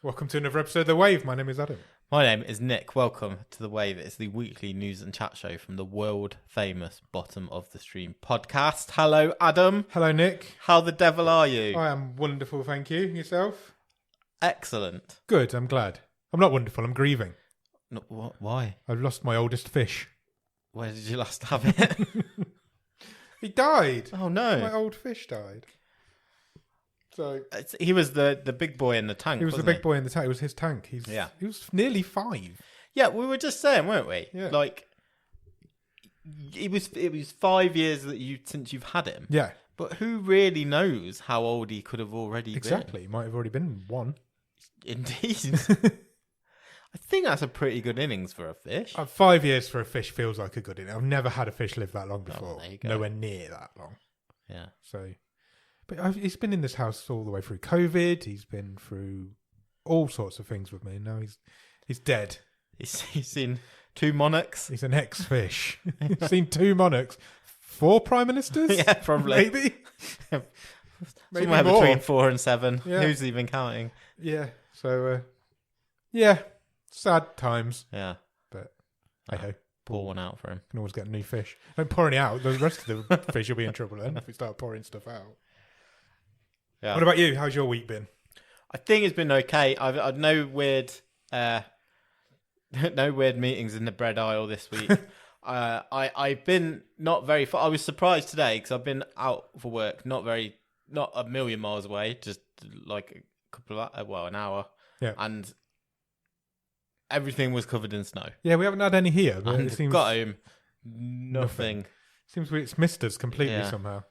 Welcome to another episode of The Wave. My name is Adam. My name is Nick. Welcome to The Wave. It's the weekly news and chat show from the world famous Bottom of the Stream podcast. Hello, Adam. Hello, Nick. How the devil are you? I am wonderful, thank you. Yourself? Excellent. Good, I'm glad. I'm not wonderful, I'm grieving. No, what? Why? I've lost my oldest fish. Where did you last have it? He died. Oh, no. My old fish died. So He was the big boy in the tank, he was the wasn't big boy in the tank. It was his tank. He was nearly 5. Yeah, we were just saying, weren't we? Yeah. Like, it was 5 years since you've had him. Yeah. But who really knows how old he could have already been? Exactly. He might have already been 1. Indeed. I think that's a pretty good innings for a fish. 5 years for a fish feels like a good innings. I've never had a fish live that long before. There you go. Nowhere near that long. Yeah. So, but he's been in this house all the way through COVID. He's been through all sorts of things with me. Now he's dead. He's seen 2 monarchs. He's an ex-fish. He's seen 2 monarchs, 4 prime ministers. Yeah, probably. Maybe. Maybe Somewhere more. between 4 and 7. Yeah. Who's even counting? Yeah. So, yeah, sad times. Yeah. But hey ho, Pour one out for him. can always get a new fish. Don't pour any out. The rest of the fish will be in trouble then if we start pouring stuff out. Yeah. What about you? How's your week been? I think it's been okay. I've no weird meetings in the bread aisle this week. I've been not very far. I was surprised today because I've been out for work, not a million miles away, just like a couple of an hour. Yeah. And everything was covered in snow. Yeah, we haven't had any here, but And it seems got home, nothing. Seems it's missed us completely Yeah. somehow.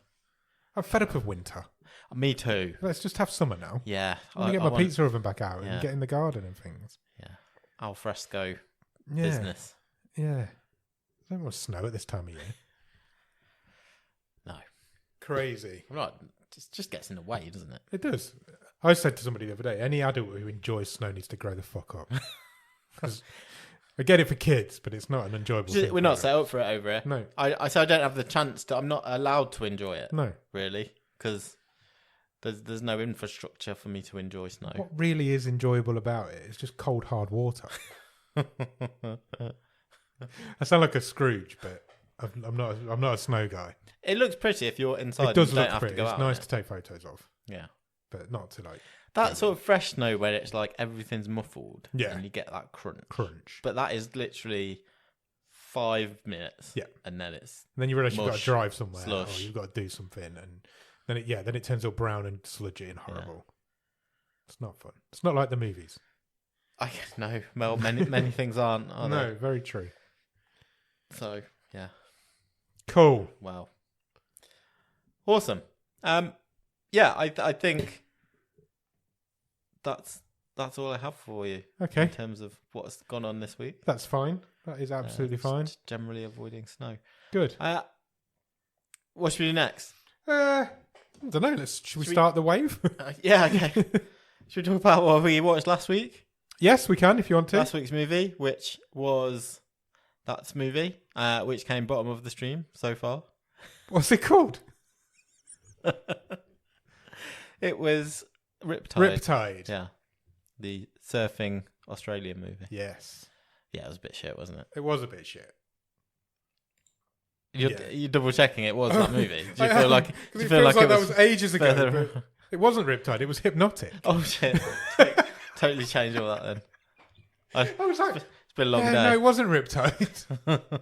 I'm fed up of winter. Me too. Let's just have summer now. Yeah. I want to get my pizza oven back out Yeah. and get in the garden and things. Yeah. Al fresco Yeah. business. Yeah. I don't want snow at this time of year. No. Crazy. Right. Just gets in the way, doesn't it? It does. I said to somebody the other day, any adult who enjoys snow needs to grow the fuck up. 'Cause I get it for kids, but it's not an enjoyable thing. We're not set up for it over here. No. I say I don't have the chance to. I'm not allowed to enjoy it. No. Really, because there's no infrastructure for me to enjoy snow. What really is enjoyable about it is just cold, hard water. I sound like a Scrooge, but I'm not a snow guy. It looks pretty if you're inside. It does and you look don't have pretty. to go It's out nice in to take photos of, it. Yeah, but not to like that sort of fresh snow where it's like everything's muffled. Yeah. and you get that crunch. crunch. But that is literally 5 minutes. Yeah. and then it's And then you realise you've got to mush, drive somewhere, slush. or you've got to do something, and then it turns all brown and sludgy and horrible. It's not fun. It's not like the movies. I know. Well, many things aren't. Are No, very true. they? So yeah. Cool. Wow. Awesome. Yeah, I think that's all I have for you in Okay, terms of what's gone on this week. that's fine. That is absolutely fine. Just generally avoiding snow. Good. What should we do next? I don't know. Should we start the wave? Yeah, okay. Should we talk about what we watched last week? Yes, we can if you want to. Last week's movie, which was That's Movie, which came bottom of the stream so far. What's it called? It was Riptide. Riptide. Yeah. The surfing Australian movie. Yes. Yeah, it was a bit shit, wasn't it? It was a bit shit. You're double checking it was that movie. Do you I feel am, like? 'cause Do you it feel feels like that it was ages ago. further- But it wasn't Riptide. It was Hypnotic. Oh shit! Totally change all that then. I was like, It's been a long yeah, day. no, it wasn't Riptide.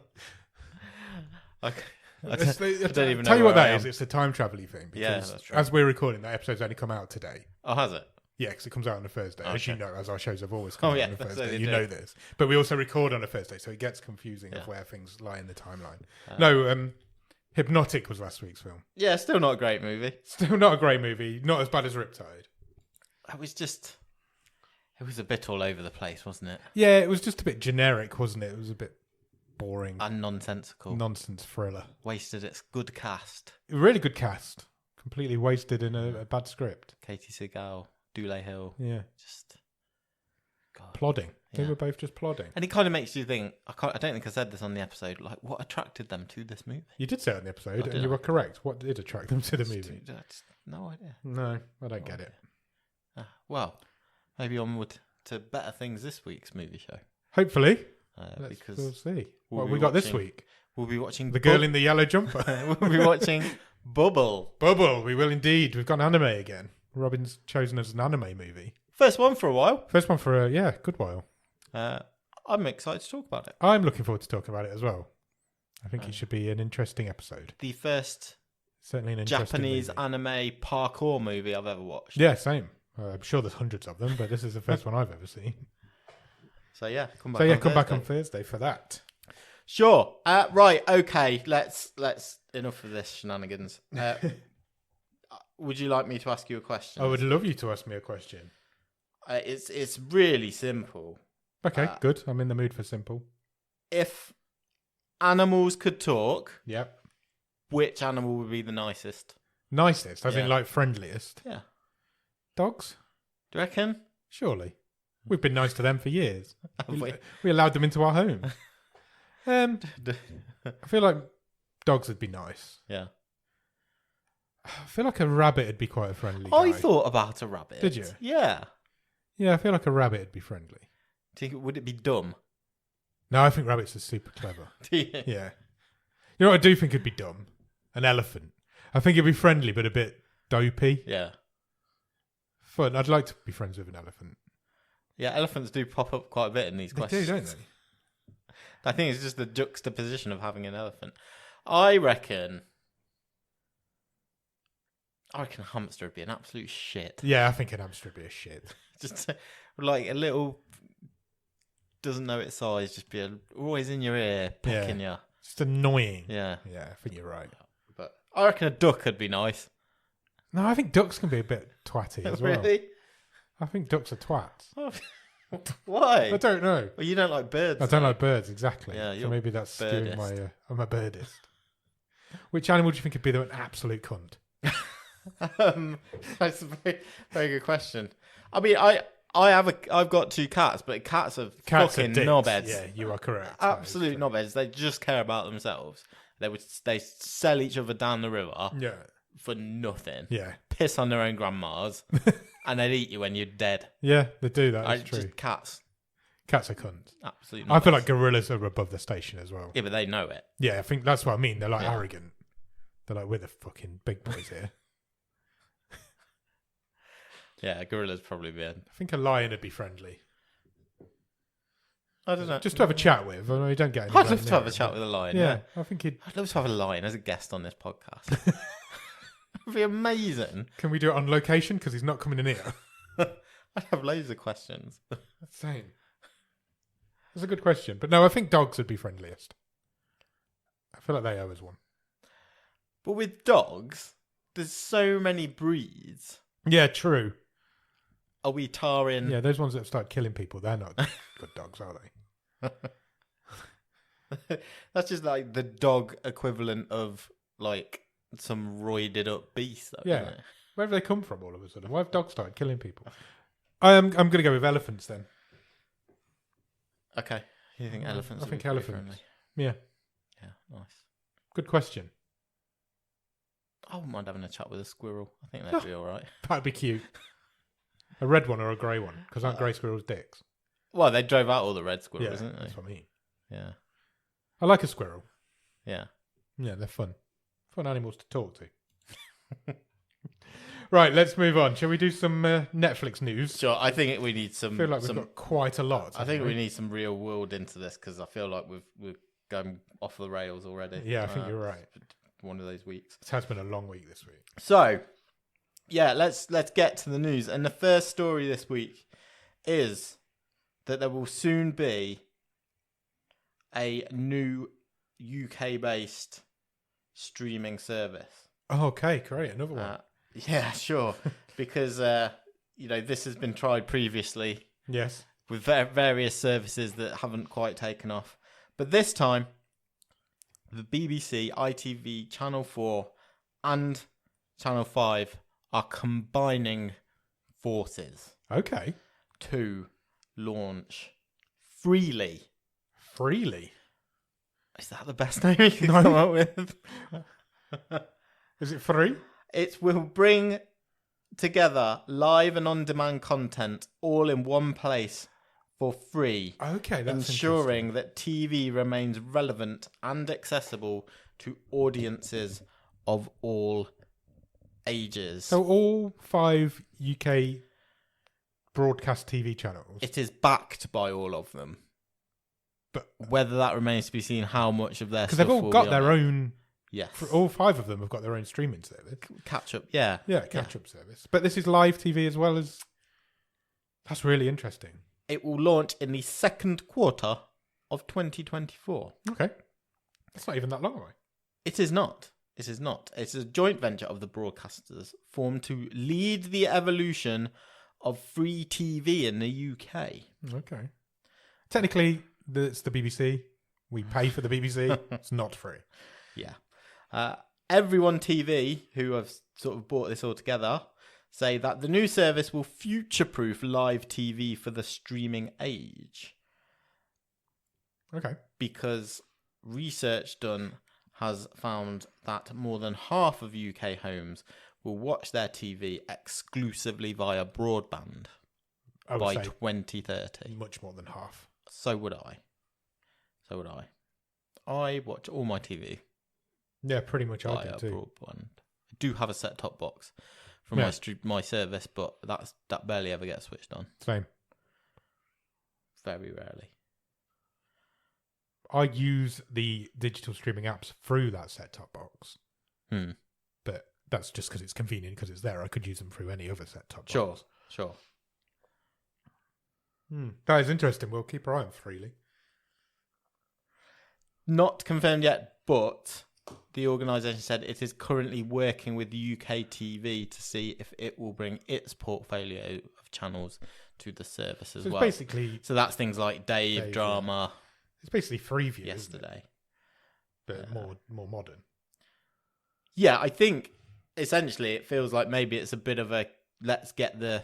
Okay. I It's don't even know. Tell you what where I that am. is. It's a time travel-y thing. Because Yeah, that's true. as we're recording, that episode's only come out today. Oh, has it? Yeah, because it comes out on a Thursday. As you Okay. know, as our shows have always come Oh, out yeah, on a that's Thursday. what You they know do. this. But we also record on a Thursday, so it gets confusing Yeah. of where things lie in the timeline. No, Hypnotic was last week's film. Yeah, still not a great movie. Still not a great movie. Not as bad as Riptide. It was a bit all over the place, wasn't it? Yeah, it was just a bit generic, wasn't it? It was a bit boring. And nonsensical. Nonsense thriller. Wasted its good cast. Really good cast. Completely wasted in a bad script. Katie Seagal, Dule Hill. Yeah. Just God. Plodding. They Yeah. were both just plodding. And it kind of makes you think. I don't think I said this on the episode. Like, what attracted them to this movie? You did say it on the episode, did and you I? were correct. What did attract them to the movie? No idea. No, I don't get it. Well, maybe onward to better things this week's movie show. Hopefully. Because we'll see. we'll What be we got this watching- week? We'll be watching The girl in the yellow jumper. We'll be watching Bubble. Bubble, we will indeed. We've got an anime again. Robin's chosen as an anime movie. First one for a while. First one for a good while. I'm excited to talk about it. I'm looking forward to talking about it as well. I think it should be an interesting episode. The first Certainly an interesting Japanese movie. anime parkour movie I've ever watched. Yeah, same. I'm sure there's hundreds of them, but this is the first one I've ever seen. So yeah, come back. So yeah, on come back Thursday. on Thursday for that. Sure. Right. Okay. Let's enough of this shenanigans. Would you like me to ask you a question? I would love you to ask me a question. It's really simple. Okay, good. I'm in the mood for simple. If animals could talk, Yep. which animal would be the nicest? Nicest, as Yeah. in like friendliest. Yeah. Dogs? Do you reckon? Surely. We've been nice to them for years. Have we? We allowed them into our home. I feel like dogs would be nice. Yeah. I feel like a rabbit would be quite a friendly guy. I thought about a rabbit. Did you? Yeah. Yeah, I feel like a rabbit would be friendly. Do you think, would it be dumb? No, I think rabbits are super clever. Do you? Yeah. You know what I do think would be dumb? An elephant. I think it'd be friendly, but a bit dopey. Yeah. Fun. I'd like to be friends with an elephant. Yeah, elephants do pop up quite a bit in these They questions. do, don't they? I think it's just the juxtaposition of having an elephant. I reckon a hamster would be an absolute shit. Yeah, I think an hamster would be a shit. Just like a little, doesn't know its size, just be always in your ear, pecking you. Just annoying. Yeah. Yeah, I think you're right. But I reckon a duck would be nice. No, I think ducks can be a bit twatty as well. Really? I think ducks are twats. Oh, why? I don't know. Well, you don't like birds. I don't like birds, exactly. Yeah, so you're maybe that's skewing birdist. my... I'm a birdist. Which animal do you think would be an absolute cunt? That's a very, very good question. I mean, I've got two cats, but cats are fucking dicks. knobheads. Yeah, you are correct. Absolute knobheads. They just care about themselves. They sell each other down the river Yeah, for nothing. yeah. Piss on their own grandmas, and they'd eat you when you're dead. Yeah, they do that. That's true. Just cats. Cats are cunts. Absolutely. I feel like gorillas are above the station as well. Yeah, but they know it. Yeah, I think that's what I mean. They're like Yeah. arrogant. They're like, we're the fucking big boys here. Yeah, gorillas probably be. I think a lion would be friendly. I don't know. Just to have a chat with. I mean, you don't get I'd anywhere love to near have a it, chat but- with a lion. Yeah, Yeah. I think he'd... I'd love to have a lion as a guest on this podcast. It'd be amazing. Can we do it on location? Because he's not coming in here. I'd have loads of questions. Same. That's a good question. But no, I think dogs would be friendliest. I feel like they owe us one. But with dogs, there's so many breeds. Yeah, true. Are we tarring? Yeah, those ones that start killing people, they're not good dogs, are they? That's just like the dog equivalent of like some roided up beast, though, Yeah. isn't it? Where have they come from all of a sudden? Why have dogs started killing people? I'm going to go with elephants then. Okay. You think elephants? I would think be pretty elephants. friendly? Yeah, Yeah, nice. good question. I wouldn't mind having a chat with a squirrel. I think that'd be all right. That'd be cute. A red one or a grey one? Because aren't grey squirrels dicks? Well, they drove out all the red Yeah, squirrels, didn't that's they? what I mean. Yeah. I like a squirrel. Yeah. Yeah, they're fun. Fun animals to talk to. Right, let's move on. Shall we do some Netflix news? Sure. I think we need some. I feel like we've got quite a lot. I haven't think we need some real world into this because I feel like we're going off the rails already. Yeah, I think you're right. One of those weeks. It has been a long week this week. So, yeah, let's get to the news. And the first story this week is that there will soon be a new UK-based streaming service. Oh, okay, great. Another one. Yeah, sure. Because this has been tried previously Yes. with various services that haven't quite taken off. But this time, the BBC, ITV, Channel 4 and Channel 5 are combining forces Okay. to launch Freely. Freely. Is that the best name you can come up with? Is it free? It will bring together live and on-demand content all in one place for free. Okay, that's ensuring that TV remains relevant and accessible to audiences of all ages. So all 5 UK broadcast TV channels. It is backed by all of them. But whether that remains to be seen, how much of their because stuff they've all will got be their on it. own. Yes. All 5 of them have got their own streaming service. Catch up, yeah. Yeah, catch up service. But this is live TV as well as. That's really interesting. It will launch in the second quarter of 2024. Okay. That's not even that long away. It is not. It is not. It's a joint venture of the broadcasters formed to lead the evolution of free TV in the UK. Okay. Technically, it's the BBC. We pay for the BBC. It's not free. Yeah. Everyone TV, who have sort of brought this all together, say that the new service will future-proof live TV for the streaming age. Okay. Because research done has found that more than half of UK homes will watch their TV exclusively via broadband by 2030. Much more than half. So would I. I watch all my TV Yeah, pretty much I via do too. broadband. I do have a set-top box for my service, but that barely ever gets switched on. Same. Very rarely. I use the digital streaming apps through that set-top box. But that's just because it's convenient, because it's there. I could use them through any other set-top box. Sure. That is interesting. We'll keep our eye on Freely. Not confirmed yet, but the organisation said it is currently working with UK TV to see if it will bring its portfolio of channels to the service as well. Basically, so that's things like Dave Drama. It's basically Freeview yesterday, but more modern. Yeah, I think essentially it feels like maybe it's a bit of a let's get the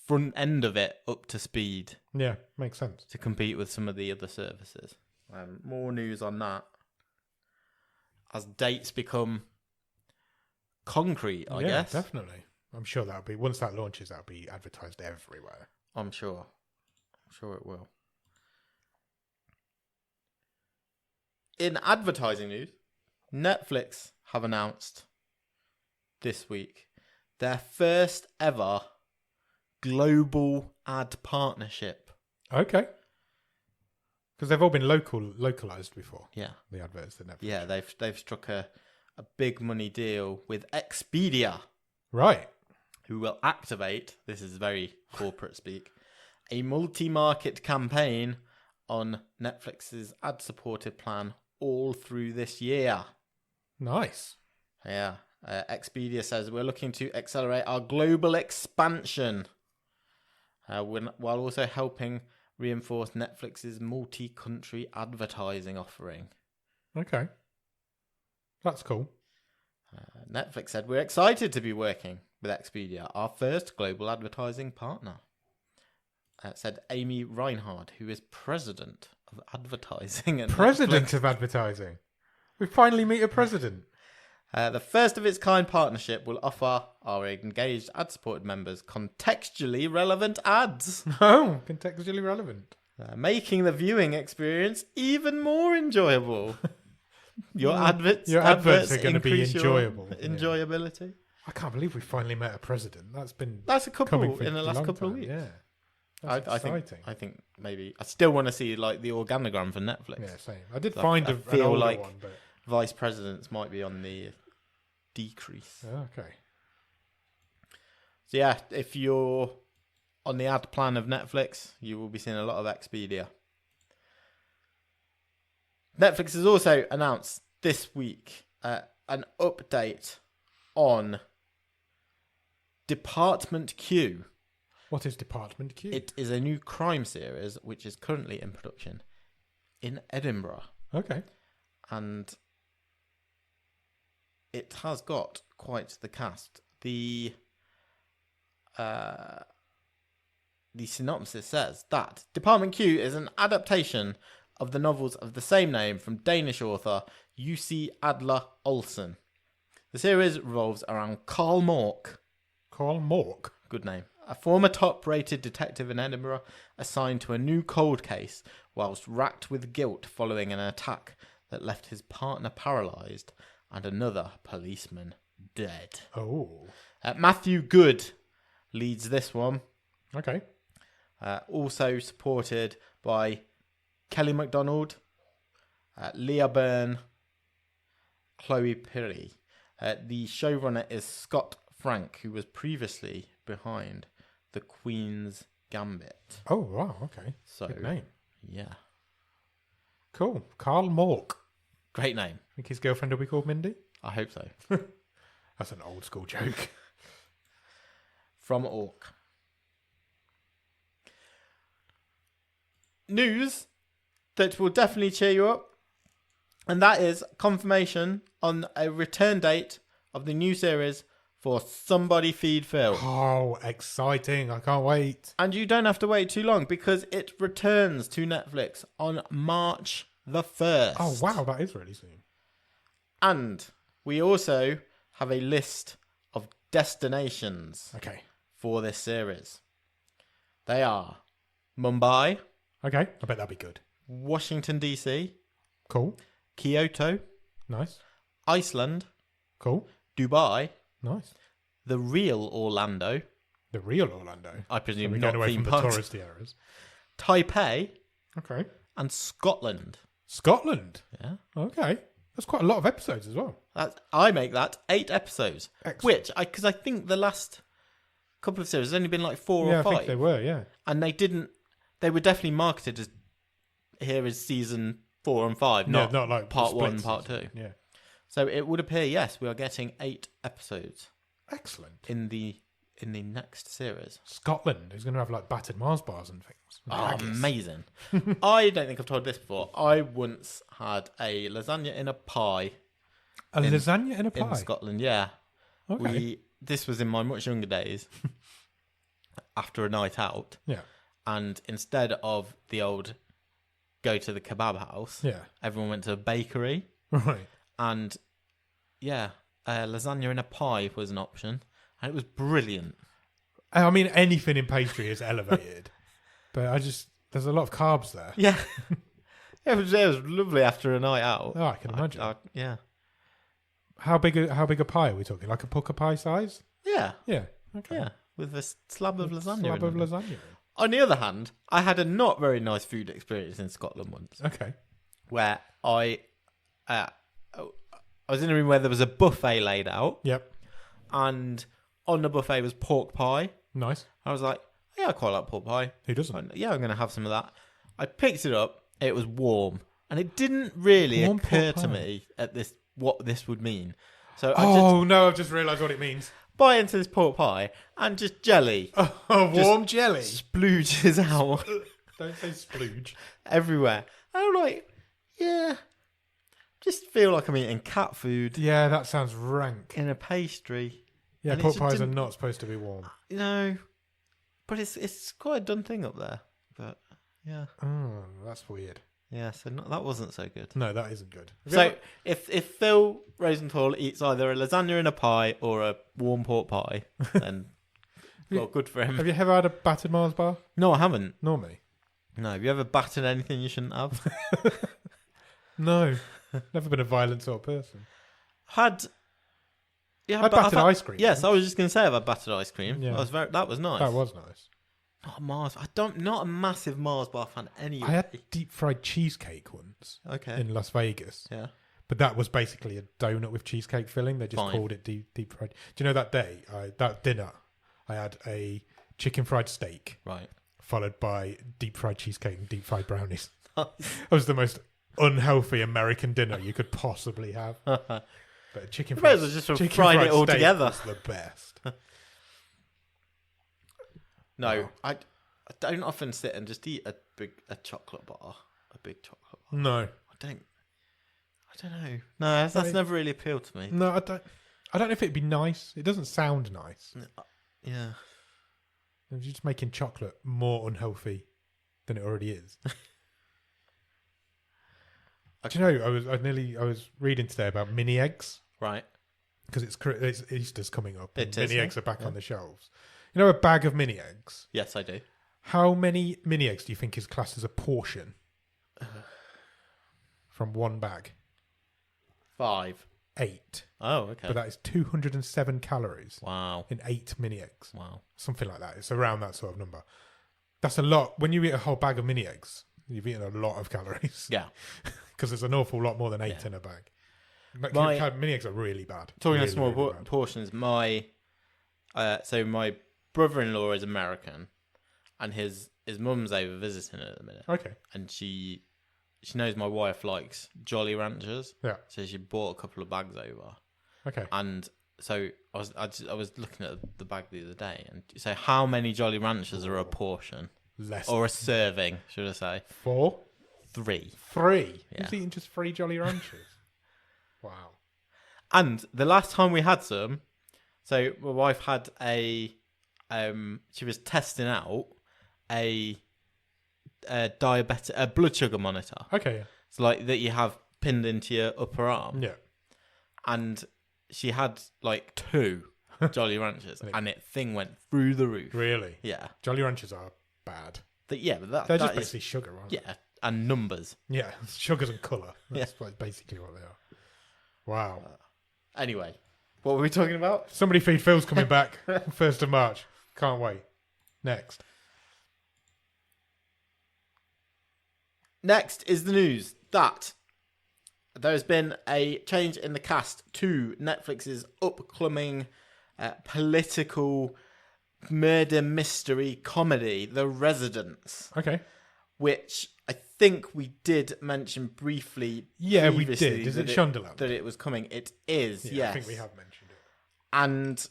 front end of it up to speed. Yeah, makes sense to compete with some of the other services. More news on that as dates become concrete, I guess. Yeah, definitely. I'm sure that'll be, once that launches, that'll be advertised everywhere. I'm sure it will. In advertising news, Netflix have announced this week their first ever global ad partnership. Okay. Because they've all been localized before. Yeah. The adverts that Netflix. Yeah, they've struck a big money deal with Expedia. Right. Who will activate, this is very corporate speak, a multi-market campaign on Netflix's ad-supported plan all through this year. Nice. Yeah. Expedia says we're looking to accelerate our global expansion while also helping reinforce Netflix's multi-country advertising offering. Okay. That's cool. Netflix said we're excited to be working with Expedia, our first global advertising partner. Said Amy Reinhard, who is president of advertising. President of advertising? We finally meet a president. The first of its kind partnership will offer our engaged ad-supported members contextually relevant ads. Oh, contextually relevant. Making the viewing experience even more enjoyable. Your adverts are going to be enjoyable. Enjoyability. Yeah. I can't believe we finally met a president. That's a couple in the last couple of weeks. Yeah. That's exciting. I think maybe I still want to see like the organogram for Netflix. Yeah, same. I did find an older like one, but vice presidents might be on the decrease. Okay. So yeah, if you're on the ad plan of Netflix, you will be seeing a lot of Expedia. Netflix has also announced this week an update on Department Q. What is Department Q? It is a new crime series which is currently in production in Edinburgh. Okay. And it has got quite the cast. The synopsis says that Department Q is an adaptation of the novels of the same name from Danish author Jussi Adler Olsen. The series revolves around Karl Mork. Carl Mork. Good name. A former top-rated detective in Edinburgh assigned to a new cold case whilst racked with guilt following an attack that left his partner paralysed and another policeman dead. Oh. Matthew Good leads this one. Okay. Also supported by Kelly MacDonald, Leah Byrne, Chloe Pirrie. The showrunner is Scott Frank, who was previously behind The Queen's Gambit. Oh, wow. Okay. So, good name. Yeah. Cool. Carl Mork. Great name. Think his girlfriend will be called Mindy? I hope so. That's an old school joke. From Orc. News that will definitely cheer you up, and that is confirmation on a return date of the new series for Somebody Feed Phil. Oh, exciting. I can't wait. And you don't have to wait too long because it returns to Netflix on March the 1st. Oh, wow. That is really soon. And we also have a list of destinations for this series. They are Mumbai. Okay. I bet that'd be good. Washington, D.C. Cool. Kyoto. Nice. Iceland. Cool. Dubai. Nice. The real Orlando. The real Orlando. I presume so we're not going away theme from parks. the touristy areas. Taipei. Okay. And Scotland. Scotland. Yeah. Okay. That's quite a lot of episodes as well. I make that 8 episodes. Excellent. Which, because I think the last couple of series has only been like 4 or 5. I think they were, yeah. And they were definitely marketed as, here is season 4 and 5, not like part 1 and season. part 2. Yeah. So it would appear, yes, we are getting 8 episodes. Excellent. In the next series. Scotland is going to have like battered Mars bars and things. Oh, amazing. I don't think I've told this before. I once had a lasagna in a pie. Lasagna in a pie? In Scotland, yeah. Okay. This was in my much younger days, after a night out. Yeah. And instead of the old go to the kebab house, everyone went to a bakery. Right. And, yeah, lasagna in a pie was an option. And it was brilliant. I mean, anything in pastry is elevated. But there's a lot of carbs there. Yeah. It was lovely after a night out. Oh, I can imagine. Yeah. How big a pie are we talking? Like a pucker pie size? Yeah. Yeah. Okay. Yeah. With a slab of lasagna. Slab of lasagna. On the other hand, I had a not very nice food experience in Scotland once. Okay. Where I was in a room where there was a buffet laid out. Yep. And on the buffet was pork pie. Nice. I was like, yeah, I quite like pork pie. Who doesn't? Yeah, I'm going to have some of that. I picked it up. It was warm. And it didn't really occur to me at what this would mean. So I've just realised what it means. Bite into this pork pie and just jelly. Warm jelly. Splooges out. Don't say splooge. Everywhere. And I'm like, yeah. Just feel like I'm eating cat food. Yeah, that sounds rank. In a pastry. Yeah, pork pies are not supposed to be warm. No. But it's quite a done thing up there. But, yeah. Oh, that's weird. Yeah, so that wasn't so good. No, that isn't good. So, if Phil Rosenthal eats either a lasagna in a pie or a warm pork pie, then, well, good for him. Have you ever had a battered Mars bar? No, I haven't. Nor me. No, have you ever battered anything you shouldn't have? No. Never been a violent sort of person. Had battered ice cream. Yes, I was just going to say I've had battered ice cream. Yeah. That was nice. That was nice. Not a Mars. Not a massive Mars bar fan anyway. I had deep fried cheesecake once. Okay. In Las Vegas. Yeah. But that was basically a donut with cheesecake filling. They just called it deep fried. Do you know that day, that dinner, I had a chicken fried steak. Right. Followed by deep fried cheesecake and deep fried brownies. Nice. That was the most unhealthy American dinner you could possibly have. But chicken fried it all together. Was the best. No, I don't often sit and just eat a big chocolate bar. A big chocolate bar. No. I don't know. No, that's never really appealed to me. No, I don't know if it'd be nice. It doesn't sound nice. Yeah. You're just making chocolate more unhealthy than it already is. Okay. Do you know, I was reading today about mini eggs. Right. because it's Easter's coming up. It and is, mini eggs are back on the shelves. You know, a bag of mini eggs. Yes, I do. How many mini eggs do you think is classed as a portion from one bag? 5. 8. Oh, okay. But that is 207 calories. Wow. In 8 mini eggs. Wow. Something like that. It's around that sort of number. That's a lot. When you eat a whole bag of mini eggs, you've eaten a lot of calories. Yeah. Because there's an awful lot more than 8 in a bag. Mini eggs are really bad. Talking really, of small really bad. portions, my brother-in-law is American, and his mum's over visiting at the minute. Okay. And she knows my wife likes Jolly Ranchers. Yeah. So she bought a couple of bags over. Okay. And so I was looking at the bag the other day, and so how many Jolly Ranchers are a portion? Less. Or a serving, should I say? 4? 3. 3? Yeah. Who's eating just 3 Jolly Ranchers? Wow. And the last time we had some, so my wife had she was testing out a blood sugar monitor. Okay. Yeah. So like that you have pinned into your upper arm. Yeah. And she had like 2 Jolly Ranchers, and thing went through the roof. Really? Yeah. Jolly Ranchers are bad. But they're just basically sugar, aren't they? Yeah, and numbers. Yeah, sugars and colour. That's basically what they are. Wow. Anyway, what were we talking about? Somebody Feed Phil's coming back 1st of March. Can't wait. Next is the news that there has been a change in the cast to Netflix's upcoming political murder mystery comedy, The Residents. Okay. Which I think we did mention briefly. Yeah, we did. Is it Shondaland? That it was coming. It is, yes. I think we have mentioned it. And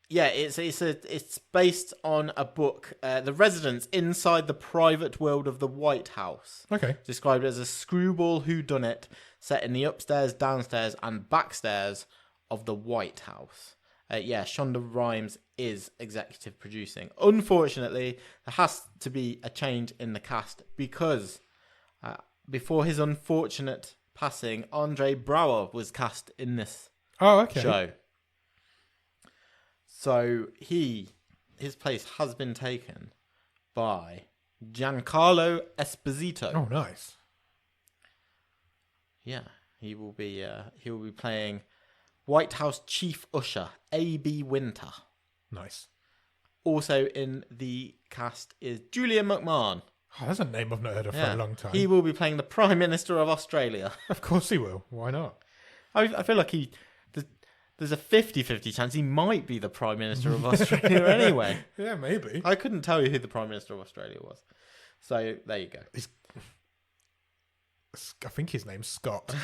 yeah, it's based on a book, The Residents Inside the Private World of the White House. Okay. Described as a screwball whodunit set in the upstairs, downstairs, and backstairs of the White House. Shonda Rhimes is executive producing. Unfortunately, there has to be a change in the cast because before his unfortunate passing, Andre Braugher was cast in this show. So his place has been taken by Giancarlo Esposito. Oh, nice. Yeah, he will be playing White House Chief Usher, A.B. Winter. Nice. Also in the cast is Julia McMahon. Oh, that's a name I've not heard of for a long time. He will be playing the Prime Minister of Australia. Of course he will. Why not? I feel like there's a 50-50 chance he might be the Prime Minister of Australia anyway. Yeah, maybe. I couldn't tell you who the Prime Minister of Australia was. So, there you go. I think his name's Scott.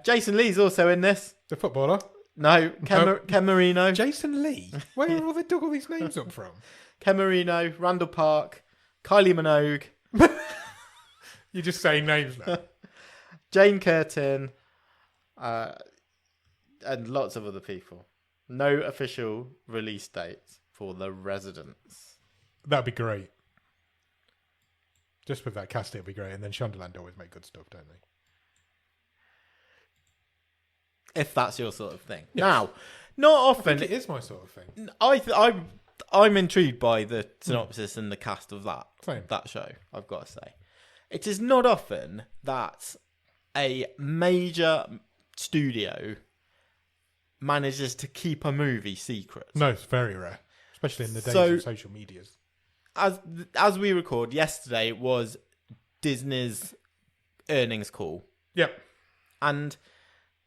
Jason Lee's also in this. The footballer? No, Ken Marino. Jason Lee? Where have all they dug all these names up from? Ken Marino, Randall Park, Kylie Minogue. You're just saying names now. Jane Curtin, and lots of other people. No official release dates for The Residents. That'd be great. Just with that cast, it'd be great. And then Shondaland always make good stuff, don't they? If that's your sort of thing. Yes. Now, not often. I think it is my sort of thing. I'm intrigued by the synopsis and the cast of that show, I've got to say. It is not often that a major studio manages to keep a movie secret. No, it's very rare. Especially in the days of social medias. As we record, yesterday was Disney's earnings call. Yep. And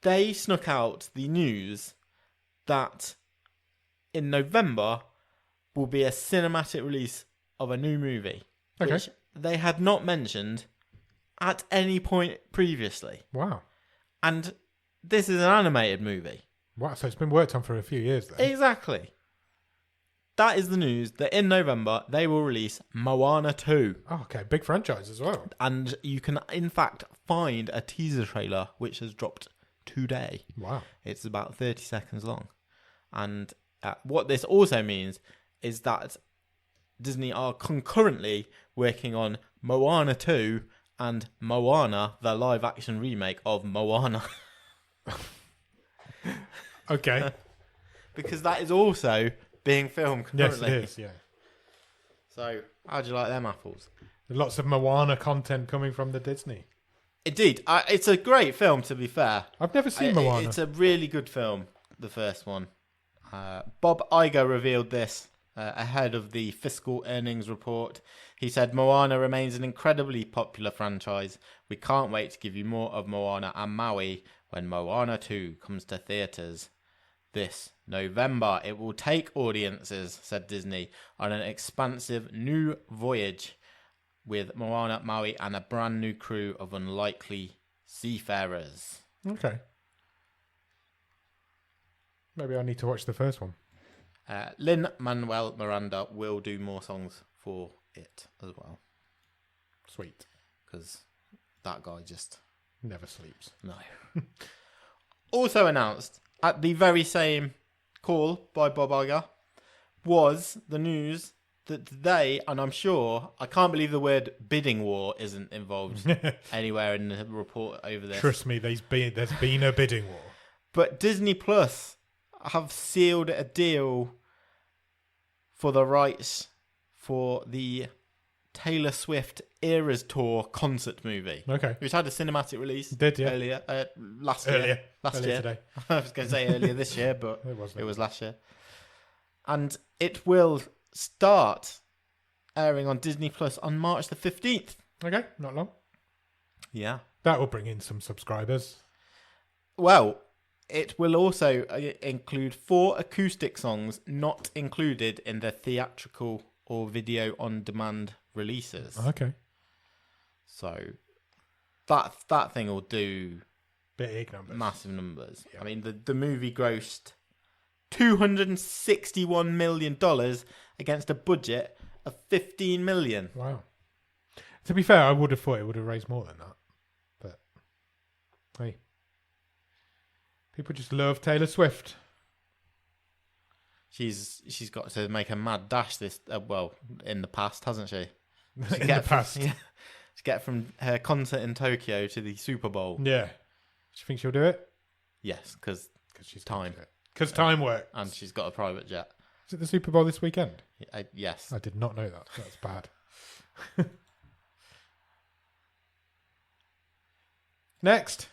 they snuck out the news that in November will be a cinematic release of a new movie. Okay. Which they had not mentioned at any point previously. Wow. And this is an animated movie. Wow, so it's been worked on for a few years then. Exactly. That is the news that in November they will release Moana 2. Oh, okay, big franchise as well. And you can, in fact, find a teaser trailer which has dropped today. Wow. It's about 30 seconds long. And what this also means is that Disney are concurrently working on Moana 2 and Moana, the live-action remake of Moana. Okay. Because that is also being filmed currently. Yes, it is, yeah. So, how do you like them apples? Lots of Moana content coming from the Disney. Indeed. It's a great film, to be fair. I've never seen Moana. It's a really good film, the first one. Bob Iger revealed this ahead of the fiscal earnings report. He said, Moana remains an incredibly popular franchise. We can't wait to give you more of Moana and Maui when Moana 2 comes to theatres this November. It will take audiences, said Disney, on an expansive new voyage with Moana, Maui, and a brand new crew of unlikely seafarers. Okay. Maybe I need to watch the first one. Lin-Manuel Miranda will do more songs for it as well. Sweet. Because that guy just... never sleeps. No. Also announced at the very same call by Bob Iger was the news that today, and I'm sure, I can't believe the word bidding war isn't involved anywhere in the report over this. Trust me, there's been a bidding war. But Disney Plus have sealed a deal for the rights for the Taylor Swift Eras Tour concert movie. Okay. Which had a cinematic release. Did, yeah. Earlier. Last Earlier. year. Last year. Today. I was going to say earlier this year, but it was last year. And it will start airing on Disney Plus on March the 15th. Okay, not long. Yeah. That will bring in some subscribers. Well, it will also include 4 acoustic songs not included in the theatrical or video on demand releases. Okay. So that thing will do big numbers. Massive numbers. Yeah. I mean, the movie grossed $261 million against a budget of $15 million. Wow. To be fair, I would have thought it would have raised more than that. But hey, people just love Taylor Swift. She's got to make a mad dash this in the past, hasn't she? In the past. To get from her concert in Tokyo to the Super Bowl. Yeah. Do you think she'll do it? Yes, because she's time. Because time works. And she's got a private jet. Is it the Super Bowl this weekend? Yes. I did not know that. That's bad. Next.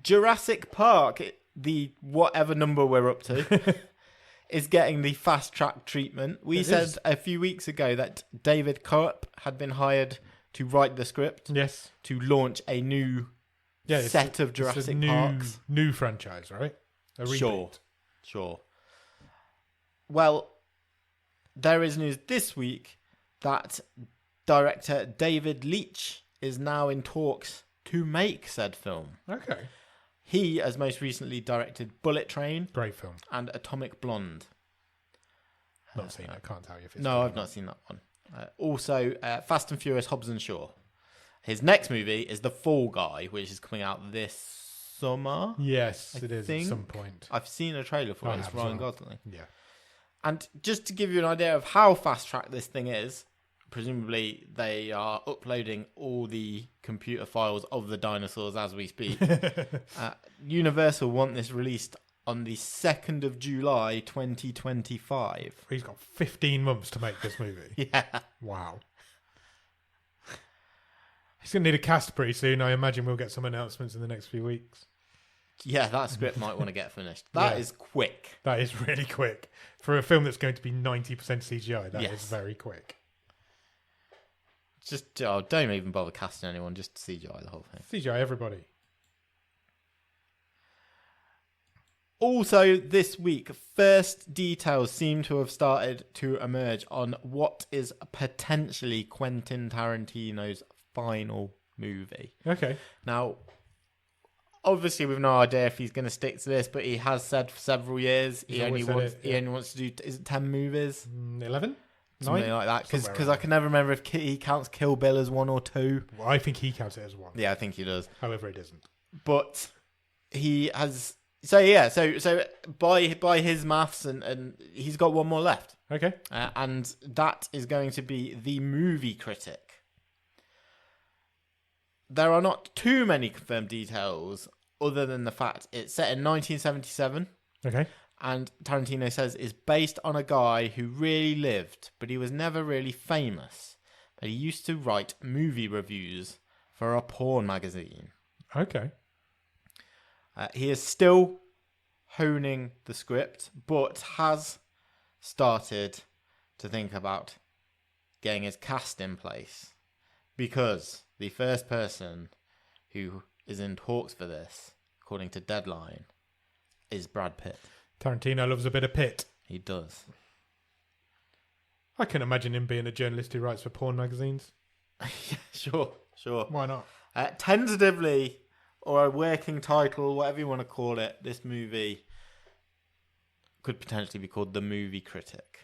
Jurassic Park, the whatever number we're up to, is getting the fast track treatment. We said a few weeks ago that David Koepp had been hired to write the script. Yes. To launch a new set of Jurassic Parks. New franchise, right? A reboot. Sure. Well, there is news this week that director David Leitch is now in talks to make said film. Okay. He has most recently directed Bullet Train. Great film. And Atomic Blonde. Not seen it. Can't tell you if it's... No, I've not seen that one. Also, Fast and Furious Hobbs and Shaw. His next movie is The Fall Guy, which is coming out this summer. Yes, it is at some point. I've seen a trailer for it. It's Ryan Gosling. Yeah. And just to give you an idea of how fast-tracked this thing is, presumably they are uploading all the computer files of the dinosaurs as we speak. Universal want this released on the 2nd of July 2025. He's got 15 months to make this movie. Yeah. Wow. He's going to need a cast pretty soon. I imagine we'll get some announcements in the next few weeks. Yeah, that script might want to get finished. That is quick. That is really quick. For a film that's going to be 90% CGI, that is very quick. Just don't even bother casting anyone, just CGI the whole thing. CGI everybody. Also, this week, first details seem to have started to emerge on what is potentially Quentin Tarantino's final movie. Okay. Now, obviously, we've no idea if he's going to stick to this, but he has said for several years he only wants to do, is it 10 movies? 11? Something like that. Because I can never remember if he counts Kill Bill as 1 or 2. Well, I think he counts it as 1. Yeah, I think he does. However, he doesn't. But he has... So by his maths, and he's got one more left. Okay. And that is going to be The Movie Critic. there are not too many confirmed details other than the fact it's set in 1977. Okay. And Tarantino says is based on a guy who really lived, but he was never really famous. But he used to write movie reviews for a porn magazine. Okay. He is still honing the script, but has started to think about getting his cast in place. Because the first person who is in talks for this, according to Deadline, is Brad Pitt. Tarantino loves a bit of Pitt. He does. I can imagine him being a journalist who writes for porn magazines. Yeah, sure. Why not? Tentatively, or a working title, whatever you want to call it, this movie could potentially be called The Movie Critic.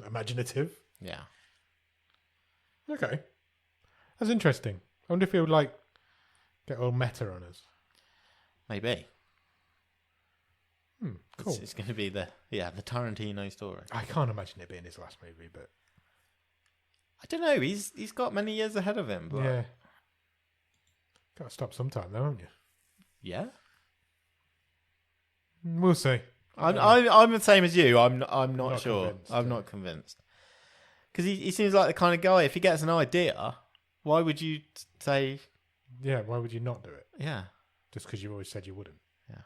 Imaginative. Yeah. Okay. That's interesting. I wonder if he would get all meta on us. Maybe. Cool. It's going to be the Tarantino story. I can't imagine it being his last movie, but I don't know. He's got many years ahead of him. But yeah. Got to stop sometime, though, haven't you? Yeah. We'll see. I'm the same as you. I'm not sure. Convinced, I'm not convinced. Because he seems like the kind of guy. If he gets an idea, why would you say? Yeah. Why would you not do it? Yeah. Just because you always said you wouldn't. Yeah.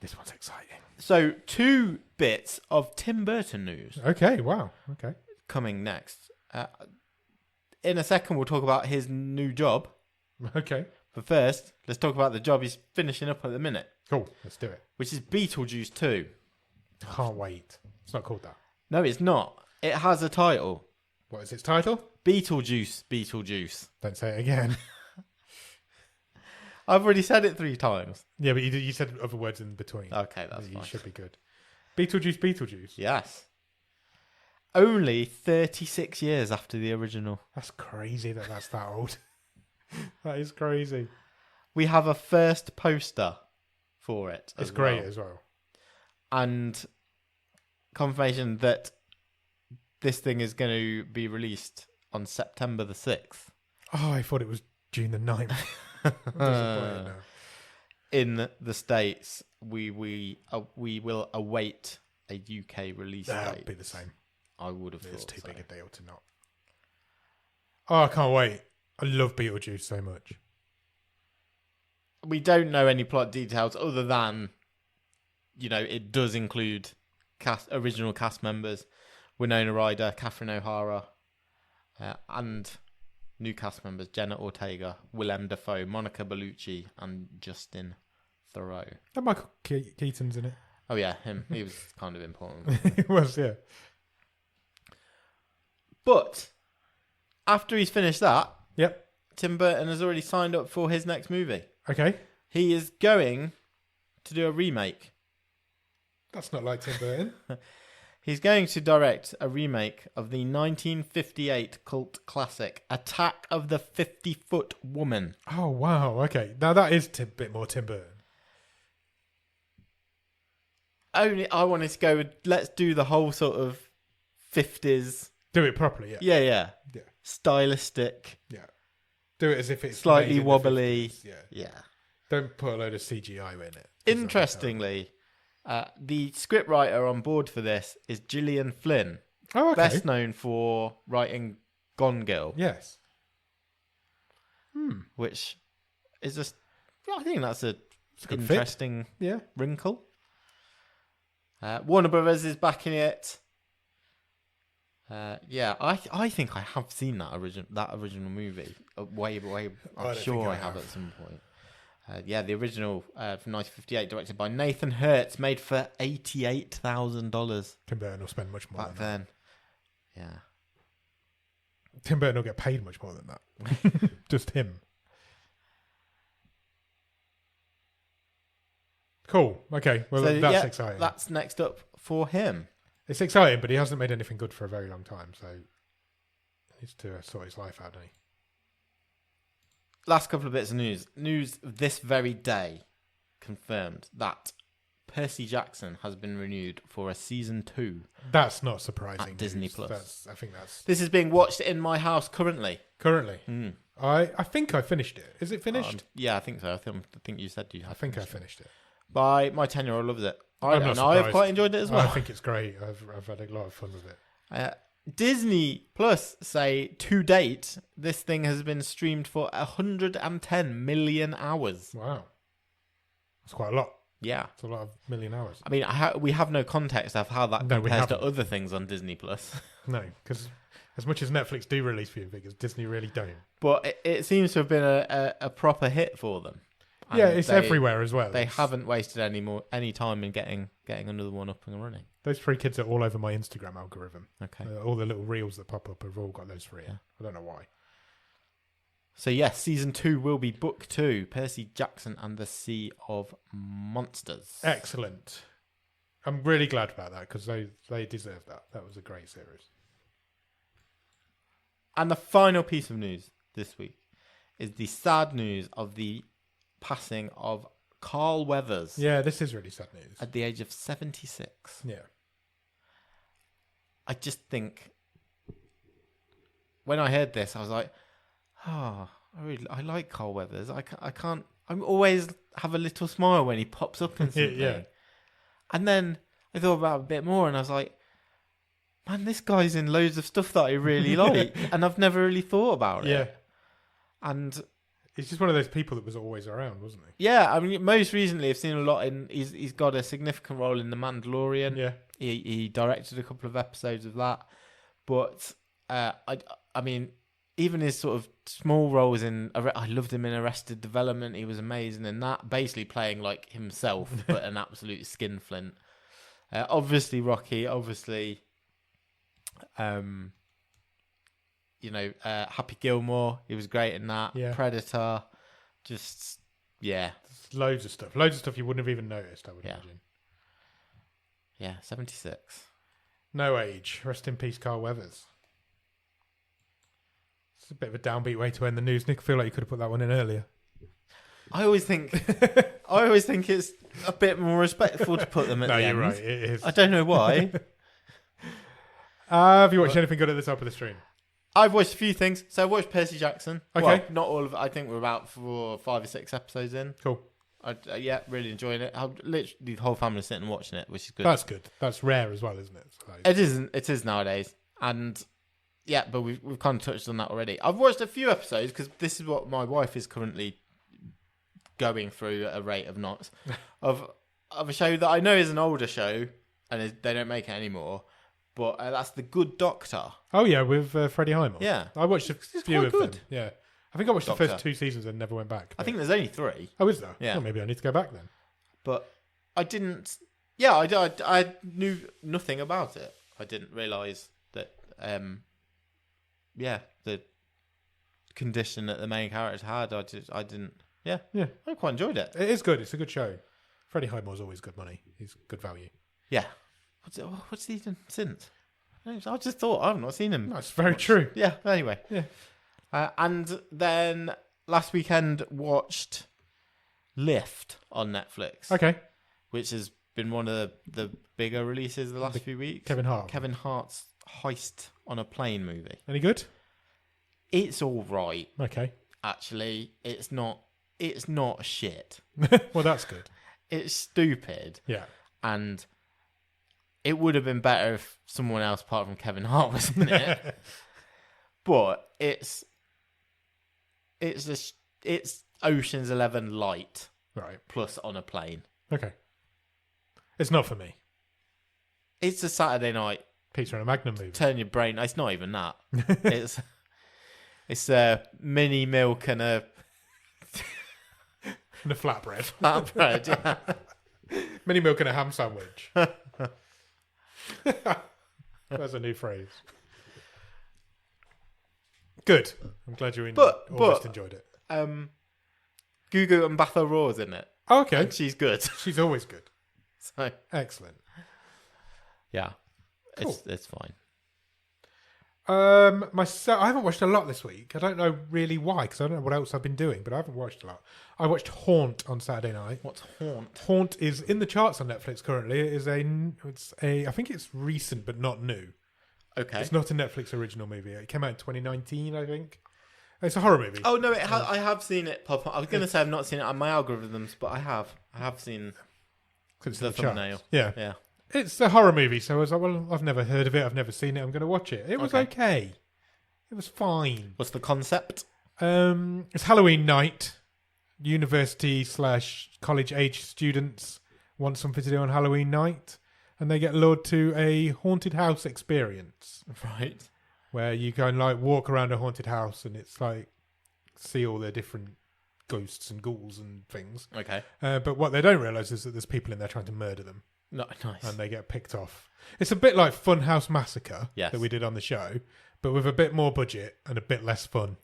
This one's exciting. So 2 bits of Tim Burton news. Okay. Wow. Okay. Coming next. In a second, we'll talk about his new job. Okay. But first, let's talk about the job he's finishing up at the minute. Cool. Let's do it. Which is Beetlejuice 2. Can't wait. It's not called that. No, it's not. It has a title. What is its title? Beetlejuice. Don't say it again. I've already said it 3 times. Yeah, but you said other words in between. Okay, that's fine. You should be good. Beetlejuice. Yes. Only 36 years after the original. That's crazy that's that old. That is crazy. We have a first poster for it. It's great as well. And confirmation that this thing is going to be released on September the 6th. Oh, I thought it was June the 9th. I'm disappointed now. In the States, we will await a UK release date. It'll be the same. I would have thought it's too so. big a deal to not. Oh, I can't wait. I love Beetlejuice so much. We don't know any plot details other than, it does include original cast members. Winona Ryder, Catherine O'Hara, and new cast members Jenna Ortega, Willem Dafoe, Monica Bellucci, and Justin Theroux. And Michael Keaton's in it. Oh yeah, him. He was kind of important. He was, yeah. But after he's finished that, yep, Tim Burton has already signed up for his next movie. Okay. He is going to do a remake. That's not like Tim Burton. He's going to direct a remake of the 1958 cult classic Attack of the 50-Foot Woman. Oh, wow. Okay. Now that is a bit more Tim Burton. Only I wanted to go with, let's do the whole sort of 50s. Do it properly, yeah. Yeah. Stylistic. Yeah. Do it as if it's slightly wobbly. Yeah. Don't put a load of CGI in it. Interestingly, the scriptwriter on board for this is Gillian Flynn. Oh, okay. Best known for writing Gone Girl. Yes. Which is just, I think that's an good interesting fit. wrinkle. Warner Brothers is backing it. I think I have seen that original movie way. I'm sure I have at some point. The original from 1958, directed by Nathan Hertz, made for $88,000. Tim Burton will spend much more back then. Yeah, Tim Burton will get paid much more than that. Just him. Cool. Okay. Well, so, that's exciting. That's next up for him. It's exciting, but he hasn't made anything good for a very long time, so he needs to sort his life out, doesn't he? Last couple of bits of news. News this very day confirmed that Percy Jackson has been renewed for a season 2. That's not surprising. At Disney Plus. I think that's... This is being watched in my house currently. Currently? I think I finished it. Is it finished? Yeah, I think so. I think you said you had. I think I finished it. My 10-year-old loves it. I've quite enjoyed it as well. I think it's great. I've had a lot of fun with it. Disney Plus say to date this thing has been streamed for 110 million hours. Wow, that's quite a lot. Yeah, it's a lot of million hours. I mean, we have no context of how that compares to other things on Disney Plus. No, because as much as Netflix do release viewing figures, Disney really don't. But it seems to have been a proper hit for them. And yeah, it's everywhere as well. They haven't wasted any time in getting another one up and running. Those 3 kids are all over my Instagram algorithm. Okay. All the little reels that pop up have all got those 3 in. I don't know why. So yes, season 2 will be book 2, Percy Jackson and the Sea of Monsters. Excellent. I'm really glad about that because they deserve that. That was a great series. And the final piece of news this week is the sad news of the passing of Carl Weathers. Yeah, this is really sad news. At the age of 76. Yeah. I just think when I heard this, I was like, I like Carl Weathers. I always have a little smile when he pops up in something. Yeah. And then I thought about it a bit more and I was like, man, this guy's in loads of stuff that I really like and I've never really thought about it. Yeah. And he's just one of those people that was always around, wasn't he? Yeah, I mean, most recently I've seen a lot in. He's got a significant role in The Mandalorian. Yeah, he directed a couple of episodes of that. But I mean, even his sort of small roles in. I loved him in Arrested Development. He was amazing in that, basically playing like himself, but an absolute skinflint. Obviously Rocky. Obviously, Happy Gilmore. He was great in that. Yeah. Predator. Just, yeah. Loads of stuff. Loads of stuff you wouldn't have even noticed, I would imagine. Yeah, 76. No age. Rest in peace, Carl Weathers. It's a bit of a downbeat way to end the news. Nick, I feel like you could have put that one in earlier. I always think it's a bit more respectful to put them at the end. No, you're right. It is. I don't know why. Have you watched anything good at the top of the stream? I've watched a few things. So I watched Percy Jackson. Okay. Well, not all of it. I think we're about 5 or 6 episodes in. Cool. Really enjoying it. Literally the whole family sitting and watching it, which is good. That's good. That's rare as well, isn't it? It is nowadays. And yeah, but we've kind of touched on that already. I've watched a few episodes because this is what my wife is currently going through at a rate of knots of a show that I know is an older show and they don't make it anymore. But that's The Good Doctor. Oh, yeah, with Freddie Highmore. Yeah. I watched a few of them. Yeah. I think I watched the first 2 seasons and never went back. I think there's only 3. Oh, is there? Yeah. Well, maybe I need to go back then. But I didn't... Yeah, I knew nothing about it. I didn't realise that, the condition that the main character had, I didn't... Yeah. I quite enjoyed it. It is good. It's a good show. Freddie Highmore's always good money. He's good value. Yeah. What's he done since? I just thought I've not seen him. That's very true. Yeah. Anyway. Yeah. And then last weekend watched Lift on Netflix. Okay. Which has been one of the bigger releases the last few weeks. Kevin Hart's heist on a plane movie. Any good? It's all right. Okay. Actually, it's not shit. Well, that's good. It's stupid. Yeah. And it would have been better if someone else apart from Kevin Hart was in it. But it's Ocean's 11 light. Right. Plus on a plane. Okay. It's not for me. It's a Saturday night Pizza and a Magnum movie. Turn your brain. It's not even that. It's a mini milk and a and a flatbread. Flatbread, yeah. Mini milk and a ham sandwich. That's a new phrase. Good. I'm glad you almost enjoyed it. Gugu Mbatha Raw's in it. Oh, okay. And she's good. She's always good. So excellent. Yeah. Cool. It's fine. Myself, I haven't watched a lot this week. I don't know really why, because I don't know what else I've been doing, but I haven't watched a lot. I watched Haunt on Saturday night. What's Haunt? Haunt is in the charts on Netflix currently. It is I think it's recent but not new. Okay. It's not a Netflix original movie. It came out in 2019, I think. It's a horror movie. Oh no, I have seen it pop up. I was going to say I've not seen it on my algorithms, but I have. I have seen the thumbnail. Yeah. It's a horror movie, so I was like, well, I've never heard of it. I've never seen it. I'm going to watch it. It was okay. It was fine. What's the concept? It's Halloween night. University/college age students want something to do on Halloween night, and they get lured to a haunted house experience. Right. Where you go and like walk around a haunted house, and it's like see all the different ghosts and ghouls and things. Okay. But what they don't realise is that there's people in there trying to murder them. Nice. And they get picked off. It's a bit like Funhouse Massacre that we did on the show, but with a bit more budget and a bit less fun.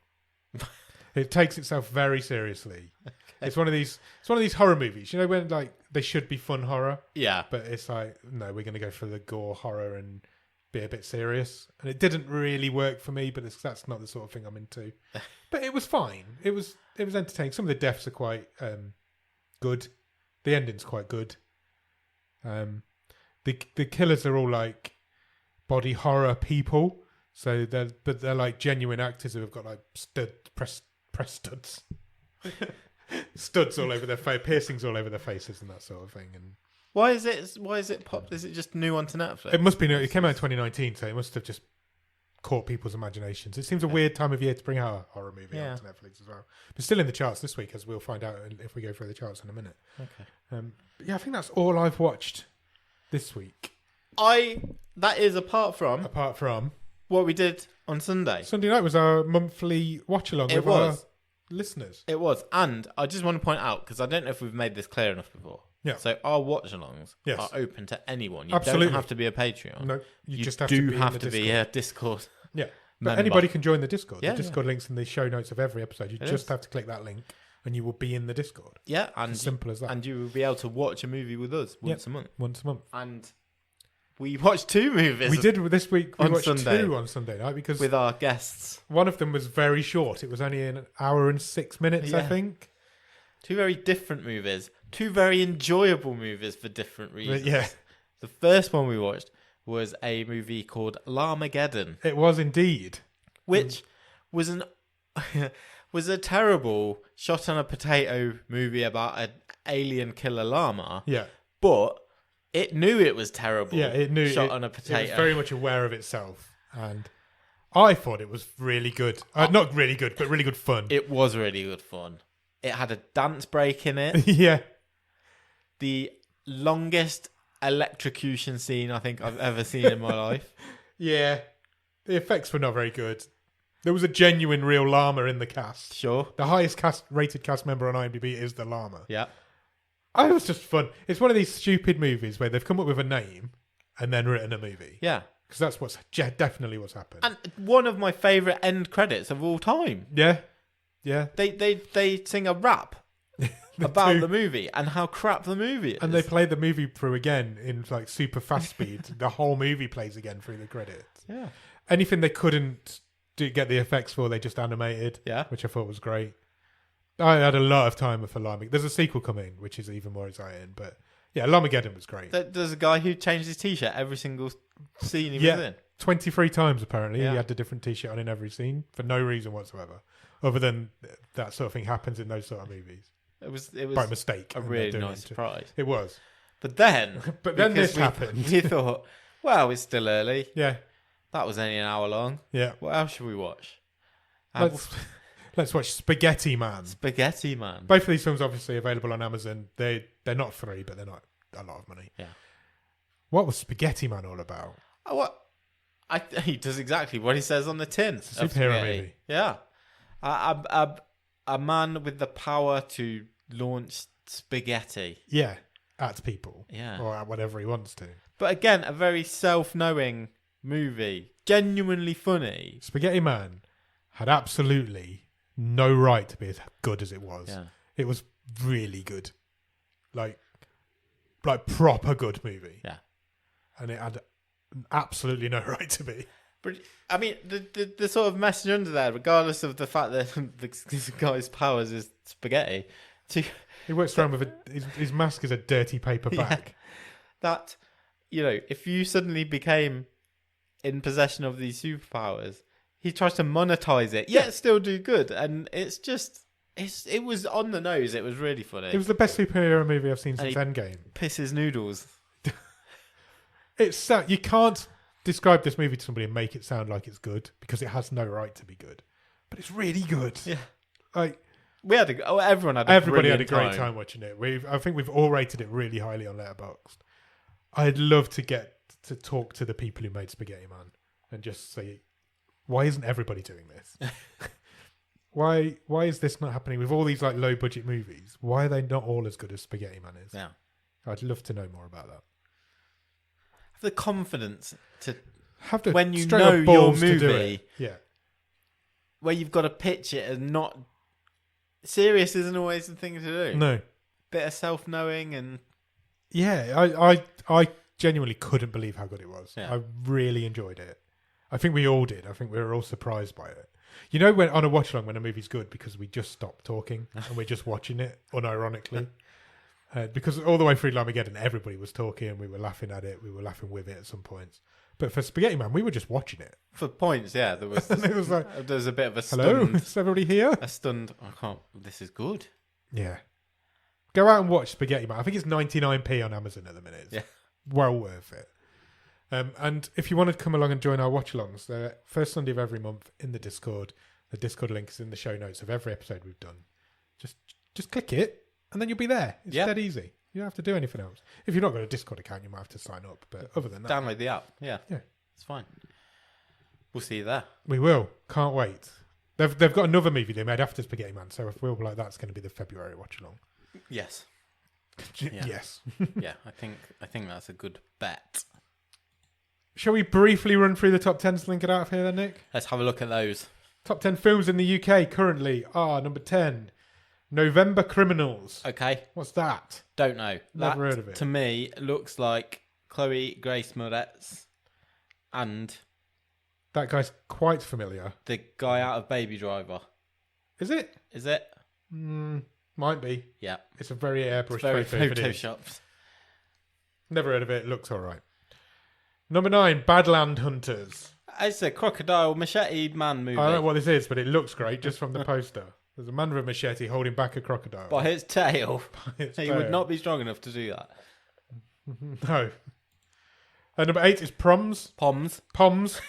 It takes itself very seriously. Okay. It's one of these horror movies, you know, when like they should be fun horror. Yeah. But it's like, no, we're going to go for the gore horror and be a bit serious. And it didn't really work for me, but that's not the sort of thing I'm into. But it was fine. It was entertaining. Some of the deaths are quite good. The ending's quite good. The killers are all like body horror people, so they're like genuine actors who have got like press studs, studs all over their face, piercings all over their faces, and that sort of thing. And why is it popped? Is it just new onto Netflix? It must be new. It came out in 2019, so it must have just caught people's imaginations. It seems a weird time of year to bring out a horror movie onto Netflix as well. But still in the charts this week, as we'll find out if we go through the charts in a minute. Okay. But yeah, I think that's all I've watched this week. That is apart from what we did on Sunday. Sunday night was our monthly watch along with our listeners. It was, and I just want to point out, because I don't know if we've made this clear enough before. Yeah. So our watch-alongs are open to anyone. You Absolutely. don't have to be a Patreon. No, you just have to be a Discord. Yeah, but anybody can join the Discord. Yeah, the Discord link's in the show notes of every episode. You just have to click that link, and you will be in the Discord. Yeah, and it's as simple as that. And you will be able to watch a movie with us once a month. Once a month. And we watched 2 movies. We did this week. We watched Sunday. 2 on Sunday night because with our guests. One of them was very short. It was only an hour and 6 minutes, I think. 2 very different movies. 2 very enjoyable movies for different reasons. Yeah. The first one we watched was a movie called Larmageddon. It was indeed. Which was was a terrible shot on a potato movie about an alien killer llama. Yeah. But it knew it was terrible. Yeah, it knew shot on a potato. It was very much aware of itself. And I thought it was really good. Not really good, but really good fun. It was really good fun. It had a dance break in it. Yeah. The longest electrocution scene I think I've ever seen in my life. Yeah. The effects were not very good. There was a genuine real llama in the cast. Sure. The highest rated cast member on IMDb is the llama. Yeah. It was just fun. It's one of these stupid movies where they've come up with a name and then written a movie. Yeah. Because that's definitely what's happened. And one of my favourite end credits of all time. Yeah. Yeah. They sing a rap about the movie and how crap the movie is. And they play the movie through again in like super fast speed. The whole movie plays again through the credits. Yeah. Anything they couldn't get the effects for, they just animated. Yeah. Which I thought was great. I had a lot of time for Larmageddon. There's a sequel coming, which is even more exciting. But yeah, Larmageddon was great. There's a guy who changed his t-shirt every single scene he was in. 23 times apparently. He had a different t-shirt on in every scene for no reason whatsoever. Other than that sort of thing happens in those sort of movies. It was by mistake. A really nice surprise. It was. But then this happened. We thought, well, it's still early. Yeah. That was only an hour long. Yeah. What else should we watch? Let's watch Spaghetti Man. Spaghetti Man. Both of these films obviously available on Amazon. They're not free, but they're not a lot of money. Yeah. What was Spaghetti Man all about? He does exactly what he says on the tin. It's a superhero movie. Yeah. A man with the power to launch spaghetti. Yeah. At people. Yeah. Or at whatever he wants to. But again, a very self-knowing movie. Genuinely funny. Spaghetti Man had absolutely no right to be as good as it was. Yeah. It was really good. Like proper good movie. Yeah. And it had absolutely no right to be. But I mean, the sort of message under there, regardless of the fact that this guy's powers is spaghetti, He works around with his mask is a dirty paper bag. That, if you suddenly became in possession of these superpowers, he tries to monetize it, yet still do good, and it's just it was on the nose. It was really funny. It was the best superhero movie I've seen since Endgame. Pisses noodles. It's you can't describe this movie to somebody and make it sound like it's good because it has no right to be good, but it's really good. Yeah, like everyone had everybody had a great time watching it. I think we've all rated it really highly on Letterboxd. I'd love to get to talk to the people who made Spaghetti Man and just say, why isn't everybody doing this? Why is this not happening with all these like low budget movies? Why are they not all as good as Spaghetti Man is? Yeah, I'd love to know more about that. The confidence to have to when you know your movie, yeah, where you've got to pitch it and not serious isn't always the thing to do. No, bit of self-knowing and I genuinely couldn't believe how good it was. Yeah. I really enjoyed it. I think we all did. I think we were all surprised by it. You know, when on a watch along when a movie's good because we just stop talking and we're just watching it unironically. Because all the way through Armageddon, everybody was talking and we were laughing at it. We were laughing with it at some points. But for Spaghetti Man, we were just watching it. For points, yeah. There was, and it was like, there was a bit of a hello, stunned... is everybody here? A stunned, I can't... This is good. Yeah. Go out and watch Spaghetti Man. I think it's 99p on Amazon at the minute. It's well worth it. And if you want to come along and join our watch-alongs, the first Sunday of every month in the Discord. The Discord link is in the show notes of every episode we've done. Just click it. And then you'll be there. It's dead easy. You don't have to do anything else. If you've not got a Discord account, you might have to sign up. But other than that... Download the app. Yeah. It's fine. We'll see you there. We will. Can't wait. They've got another movie they made after Spaghetti Man, so if we're like that's going to be the February watch-along. Yes. Yes. Yeah, I think that's a good bet. Shall we briefly run through the top 10s to link it out of here then, Nick? Let's have a look at those. Top 10 films in the UK currently are number 10... November Criminals. Okay. What's that? Don't know. Never heard of it. To me, looks like Chloe Grace Moretz and... That guy's quite familiar. The guy out of Baby Driver. Is it? Is it? Might be. Yeah. It's a very airbrushed very photo. photoshopped. Never heard of it. Looks all right. Number 9, Badland Hunters. It's a crocodile machete man movie. I don't know what this is, but it looks great just from the poster. There's a man with a machete holding back a crocodile. By its tail. He tail. would not be strong enough to do that. No. And number 8 is Proms. Poms.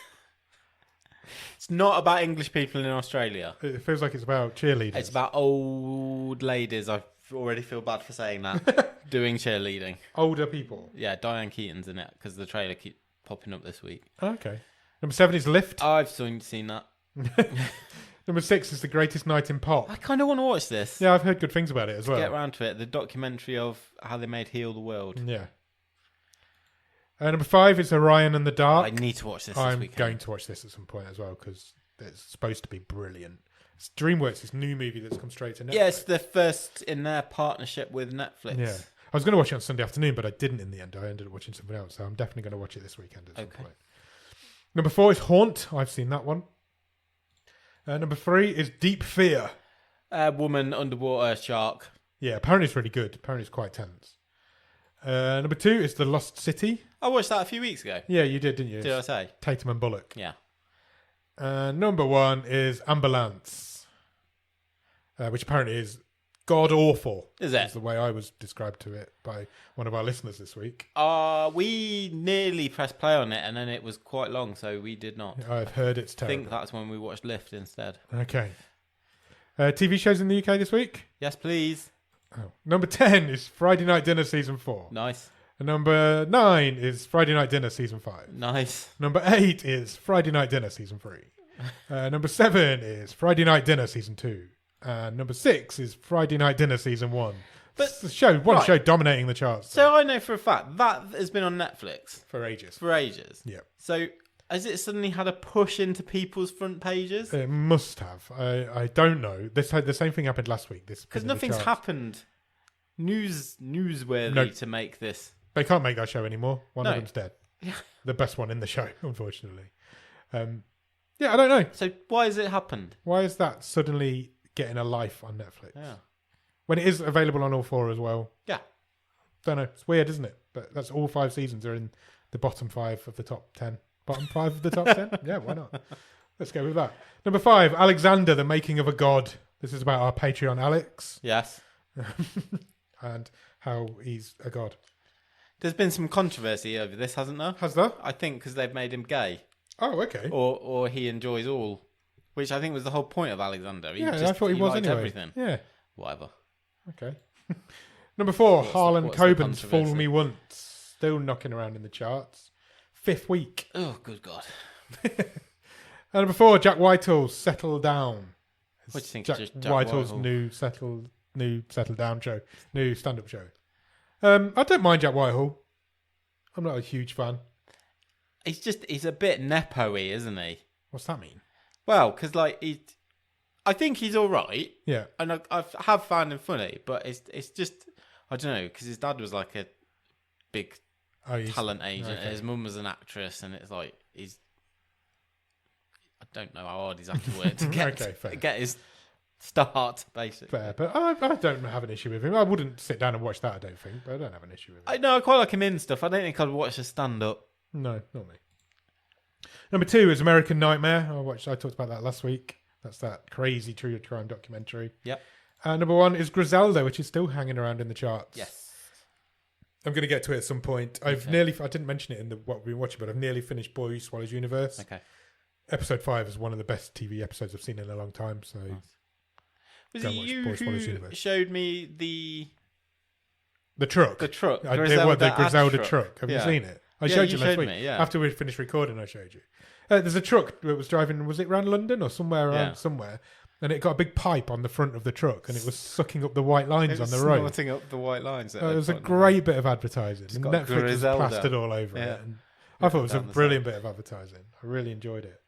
It's not about English people in Australia. It feels like it's about cheerleaders. It's about old ladies. I already feel bad for saying that. Doing cheerleading. Older people. Yeah, Diane Keaton's in it because the trailer keeps popping up this week. Okay. Number 7 is Lift. I've seen that. Number 6 is The Greatest Night in Pop. I kind of want to watch this. Yeah, I've heard good things about it as well. Get around to it. The documentary of how they made Heal the World. Yeah. Number 5 is Orion and the Dark. I need to watch this I'm weekend. going to watch this at some point as well because it's supposed to be brilliant. It's DreamWorks' new movie that's come straight to Netflix. Yeah, it's the first in their partnership with Netflix. Yeah. I was going to watch it on Sunday afternoon, but I didn't in the end. I ended up watching something else, so I'm definitely going to watch it this weekend at some point. Number 4 is Haunt. I've seen that one. Number 3 is Deep Fear. Woman, underwater, shark. Yeah, apparently it's really good. Apparently it's quite tense. Number 2 is The Lost City. I watched that a few weeks ago. Yeah, you did, didn't you? Did I say? Tatum and Bullock. Yeah. Number 1 is Ambulance, which apparently is god-awful. Is it? That's the way I was described to it by one of our listeners this week. We nearly pressed play on it, and then it was quite long, so we did not. I've heard it's terrible. I think that's when we watched Lift instead. Okay. TV shows in the UK this week? Yes, please. Oh. Number 10 is Friday Night Dinner Season 4. Nice. And number 9 is Friday Night Dinner Season 5. Nice. Number 8 is Friday Night Dinner Season 3. Number 7 is Friday Night Dinner Season 2. And number 6 is Friday Night Dinner Season 1. But it's the show, show dominating the charts. So I know for a fact that has been on Netflix. For ages. Yeah. So has it suddenly had a push into people's front pages? It must have. I don't know. The same thing happened last week. Because nothing's happened newsworthy to make this. They can't make that show anymore. One of them's dead. Yeah. The best one in the show, unfortunately. Yeah, I don't know. So why has it happened? Why is that suddenly getting a life on Netflix? Yeah. When it is available on all 4 as well. Yeah. Don't know. It's weird, isn't it? But that's all 5 seasons are in the bottom 5 of the top 10. Bottom 5 of the top 10? Yeah, why not? Let's go with that. Number 5, Alexander, the Making of a God. This is about our Patreon Alex. Yes. And how he's a god. There's been some controversy over this, hasn't there? Has there? I think because they've made him gay. Oh, okay. Or he enjoys all, which I think was the whole point of Alexander. I thought he was liked anyway. Everything. Yeah. Whatever. Okay. Number 4, Harlan what's the Coben's Fool controversy? Me Once. Still knocking around in the charts. 5th week. Oh, good God. And number 4, Jack Whitehall's Settle Down. What do you think? Jack, Just Jack Whitehall's Whitehall? new Settle Down show. New stand-up show. I don't mind Jack Whitehall. I'm not a huge fan. He's a bit nepo-y, isn't he? What's that mean? Well, because I think he's all right, Yeah. and I have found him funny, but it's just I don't know because his dad was like a big talent agent, and his mum was an actress, and it's like I don't know how hard he's had to work to get his start, basically. Fair, but I don't have an issue with him. I wouldn't sit down and watch that, I don't think, but I don't have an issue with him. I know I quite like him in stuff. I don't think I'd watch a stand-up. No, not me. Number 2 is American Nightmare. I talked about that last week. That's that crazy true crime documentary. Yep. And number 1 is Griselda, which is still hanging around in the charts. Yes. I'm going to get to it at some point. I didn't mention it in what we've been watching, but I've nearly finished Boy Who Swallows Universe. Okay. Episode 5 is one of the best TV episodes I've seen in a long time. So, nice. Was go it watch you Boy Who Swallows who Universe. showed me the truck? The truck. I did the Griselda ad truck. Have you seen it? I Yeah, showed you you last showed week. me, yeah. After we finished recording, I showed you. There's a truck that was driving. Was it around London or somewhere around somewhere? And it got a big pipe on the front of the truck, and it was sucking up the white lines on the road. Snorting up the white lines. It was a great bit of advertising. And got Netflix was Griselda. plastered all over Yeah. it. And I thought it was a brilliant bit of advertising. I really enjoyed it.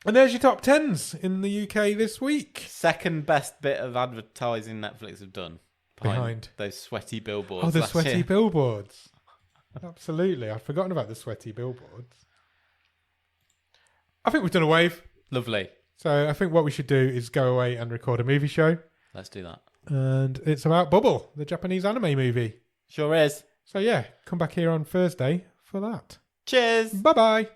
And there's your top 10s in the UK this week. Second best bit of advertising Netflix have done. Behind those sweaty billboards. Oh, the last sweaty year. billboards. Absolutely. I'd forgotten about the sweaty billboards. I think we've done a wave. Lovely. So I think what we should do is go away and record a movie show. Let's do that. And it's about Bubble, the Japanese anime movie. Sure is. So yeah, come back here on Thursday for that. Cheers. Bye-bye.